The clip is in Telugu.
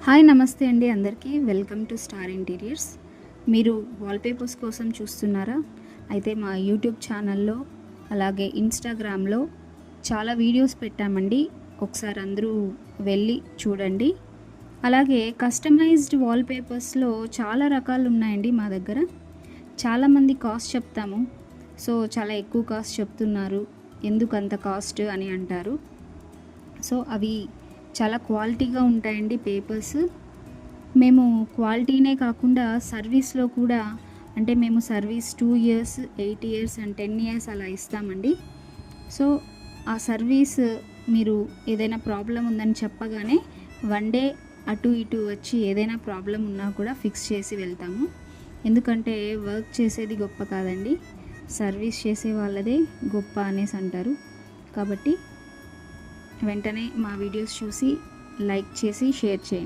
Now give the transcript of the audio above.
హాయ్ నమస్తే అండి అందరికీ వెల్కమ్ టు స్టార్ ఇంటీరియర్స్. మీరు వాల్పేపర్స్ కోసం చూస్తున్నారా? అయితే మా యూట్యూబ్ ఛానల్లో అలాగే ఇన్స్టాగ్రామ్లో చాలా వీడియోస్ పెట్టామండి. ఒకసారి అందరూ వెళ్ళి చూడండి. అలాగే కస్టమైజ్డ్ వాల్పేపర్స్లో చాలా రకాలు ఉన్నాయండి మా దగ్గర. చాలామంది కాస్ట్ చెప్తాము, సో చాలా ఎక్కువ కాస్ట్ చెప్తున్నారు, ఎందుకు అంత కాస్ట్ అని అంటారు. సో అవి చాలా క్వాలిటీగా ఉంటాయండి పేపర్స్. మేము క్వాలిటీనే కాకుండా సర్వీస్లో కూడా, అంటే మేము service 2 years 8 years and 10 years అలా ఇస్తామండి. సో ఆ సర్వీస్ మీరు ఏదైనా ప్రాబ్లం ఉందని చెప్పగానే 1 day అటు ఇటు వచ్చి ఏదైనా ప్రాబ్లం ఉన్నా కూడా ఫిక్స్ చేసి వెళ్తాము. ఎందుకంటే వర్క్ చేసేది గొప్ప కాదండి, సర్వీస్ చేసే వాళ్ళదే గొప్ప అనేసి అంటారు. కాబట్టి వెంటనే మా వీడియోస్ చూసి లైక్ చేసి షేర్ చేయండి.